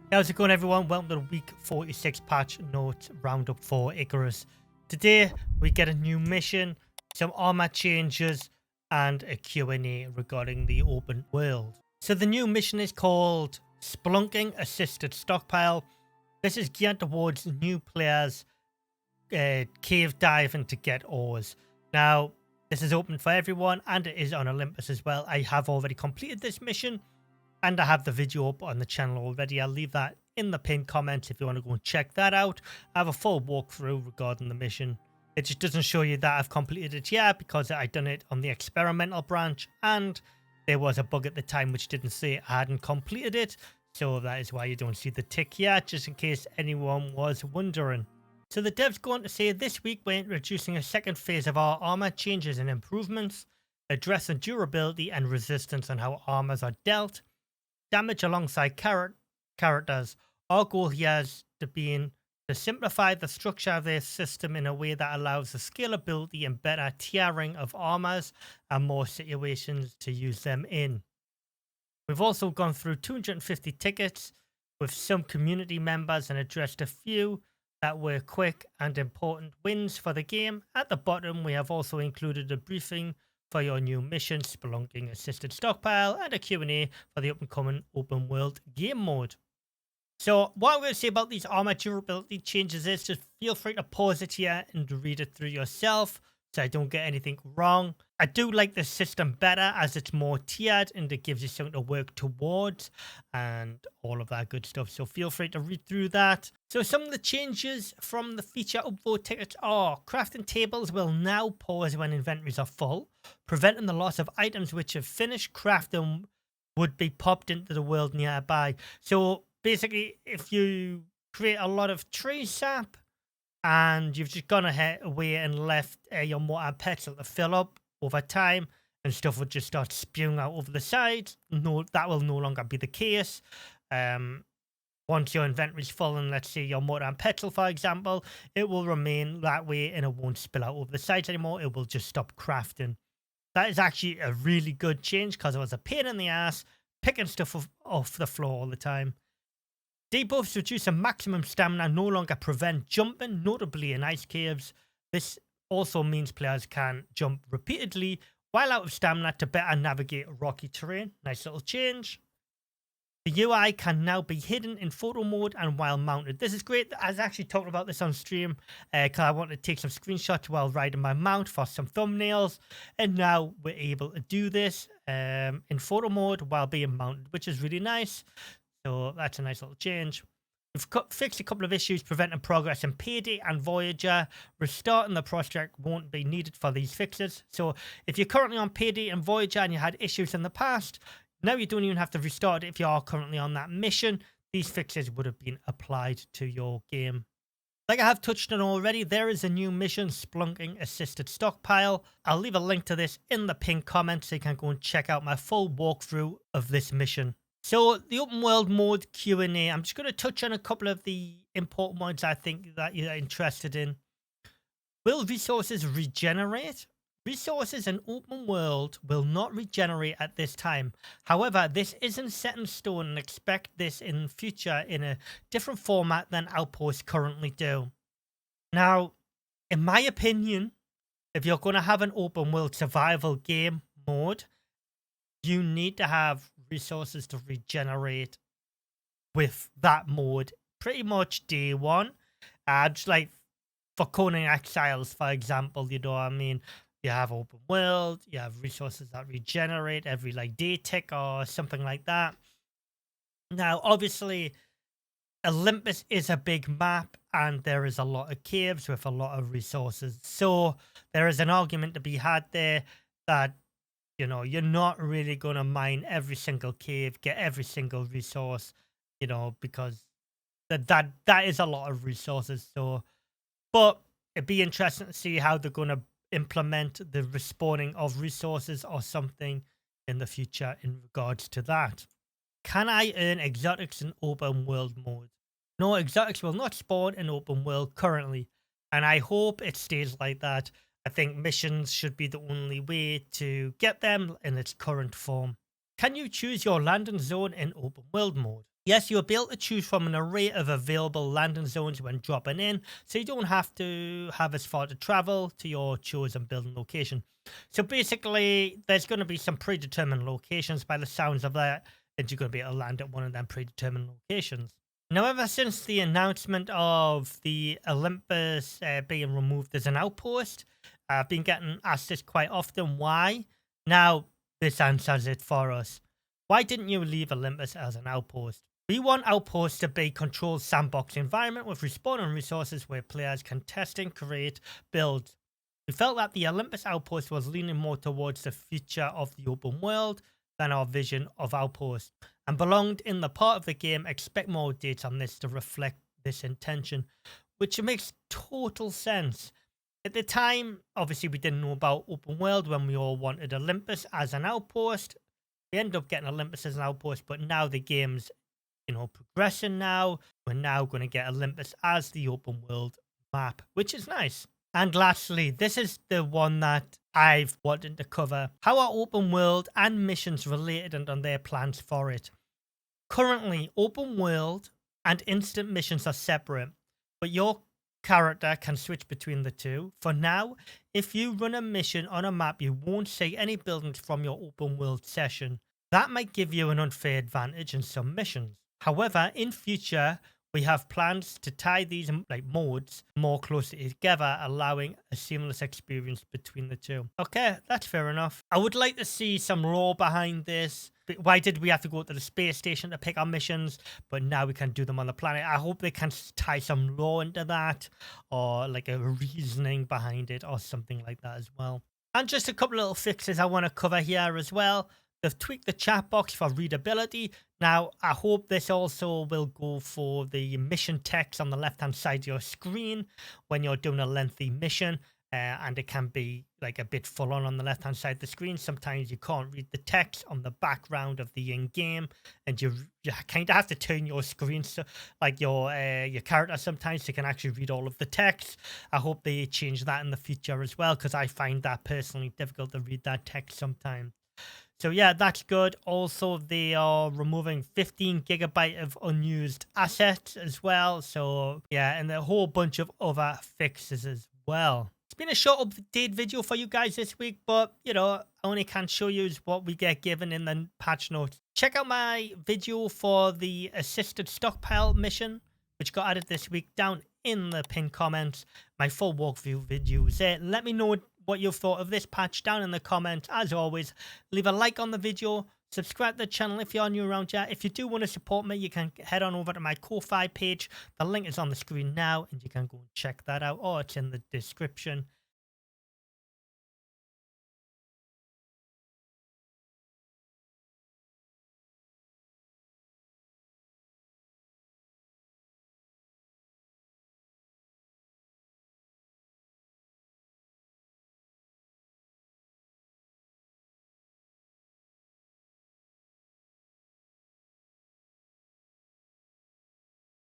How's it going, everyone? Welcome to the week 46 patch notes roundup for ICARUS. Today we get a new mission, some armor changes, and a Q&A regarding the open world. So the new mission is called Spelunking Assisted Stockpile. This is geared towards new players cave diving to get ores. Now this is open for everyone and it is on Olympus as well. I have already completed this mission and I have the video up on the channel already. I'll leave that in the pinned comments if you want to go and check that out. I have a full walkthrough regarding the mission. It just doesn't show you that I've completed it yet because I'd done it on the experimental branch and there was a bug at the time which didn't say I hadn't completed it. So that is why you don't see the tick yet, just in case anyone was wondering. So the devs go on to say, this week we're introducing a second phase of our armor changes and improvements, addressing durability and resistance on how armors are dealt, damage alongside characters. Our goal here has been to simplify the structure of their system in a way that allows the scalability and better tiering of armors and more situations to use them in. We've also gone through 250 tickets with some community members and addressed a few that were quick and important wins for the game. At the bottom, we have also included a briefing for your new mission, Spelunking Assisted Stockpile, and a Q&A for the up-and-coming open world game mode. So what I'm going to say about these armor durability changes is just feel free to pause it here and read it through yourself so I don't get anything wrong. I do like the system better as it's more tiered and it gives you something to work towards and all of that good stuff. So feel free to read through that. So some of the changes from the feature upvote tickets are crafting tables will now pause when inventories are full, preventing the loss of items which have finished crafting would be popped into the world nearby. So basically, if you create a lot of tree sap and you've just gone away and left your mortar and pestle to fill up over time and stuff would just start spewing out over the sides, no, that will no longer be the case. Once your inventory's full and let's say your mortar and pestle, for example, it will remain that way and it won't spill out over the sides anymore. It will just stop crafting. That is actually a really good change because it was a pain in the ass picking stuff off the floor all the time. Debuffs reduce a maximum stamina, no longer prevent jumping, notably in ice caves. This also means players can jump repeatedly while out of stamina to better navigate rocky terrain. Nice little change. The UI can now be hidden in photo mode and while mounted. This is great. I was actually talking about this on stream because I wanted to take some screenshots while riding my mount for some thumbnails. And now we're able to do this in photo mode while being mounted, which is really nice. So that's a nice little change. We've fixed a couple of issues preventing progress in Payday and Voyager. Restarting the project won't be needed for these fixes. So if you're currently on Payday and Voyager and you had issues in the past, now you don't even have to restart it if you are currently on that mission. These fixes would have been applied to your game. Like I have touched on already, there is a new mission, Spelunking Assisted Stockpile. I'll leave a link to this in the pinned comments so you can go and check out my full walkthrough of this mission. So the open world mode Q&A, I'm just going to touch on a couple of the important ones I think that you're interested in. Will resources regenerate? Resources in open world will not regenerate at this time. However, this isn't set in stone and expect this in future in a different format than Outpost currently do. Now, in my opinion, if you're going to have an open world survival game mode, you need to have resources to regenerate with that mode pretty much day one. Just like for Conan Exiles, for example, you know what I mean? You have open world, you have resources that regenerate every like day tick or something like that. Now, obviously, Olympus is a big map and there is a lot of caves with a lot of resources. So there is an argument to be had there that, you know, you're not really going to mine every single cave, get every single resource, you know, because that is a lot of resources. So, but it'd be interesting to see how they're going to implement the respawning of resources or something in the future in regards to that. Can I earn exotics in open world mode? No, exotics will not spawn in open world currently, and I hope it stays like that. I think missions should be the only way to get them in its current form. Can you choose your landing zone in open world mode? Yes, you'll be able to choose from an array of available landing zones when dropping in, so you don't have to have as far to travel to your chosen building location. So basically, there's going to be some predetermined locations by the sounds of that, and you're going to be able to land at one of them predetermined locations. Now, ever since the announcement of the Olympus being removed as an outpost, I've been getting asked this quite often. Why? Now, this answers it for us. Why didn't you leave Olympus as an outpost? We want Outpost to be a controlled sandbox environment with respawning resources where players can test and create builds. We felt that the Olympus Outpost was leaning more towards the future of the open world than our vision of Outpost, and belonged in the part of the game. Expect more updates on this to reflect this intention, which makes total sense. At the time, obviously, we didn't know about open world when we all wanted Olympus as an outpost. We ended up getting Olympus as an outpost, but now the game's progressing now. We're now going to get Olympus as the open world map, which is nice. And lastly, this is the one that I've wanted to cover. How are open world and missions related and on their plans for it? Currently, open world and instant missions are separate, but your character can switch between the two. For now, if you run a mission on a map, you won't see any buildings from your open world session. That might give you an unfair advantage in some missions. However, in future, we have plans to tie these modes more closely together, allowing a seamless experience between the two. Okay, that's fair enough. I would like to see some lore behind this. Why did we have to go to the space station to pick our missions, but now we can do them on the planet? I hope they can tie some lore into that, or like a reasoning behind it, or something like that as well. And just a couple little fixes I want to cover here as well. They've tweaked the chat box for readability. Now, I hope this also will go for the mission text on the left-hand side of your screen when you're doing a lengthy mission. And it can be like a bit full on the left-hand side of the screen. Sometimes you can't read the text on the background of the in-game, and you kind of have to turn your screen so like your character sometimes so you can actually read all of the text. I hope they change that in the future as well, because I find that personally difficult to read that text sometimes. So yeah, that's good. Also, they are removing 15 gigabyte of unused assets as well. So yeah, and a whole bunch of other fixes as well. It's been a short update video for you guys this week, but I only can show you what we get given in the patch notes. Check out my video for the assisted stockpile mission, which got added this week, down in the pinned comments. My full walkthrough video is there. Let me know what you've thought of this patch down in the comments. As always, leave a like on the video, subscribe to the channel if you're new around here. If you do want to support me, you can head on over to my Ko-Fi page. The link is on the screen now, and you can go and check that out, or it's in the description.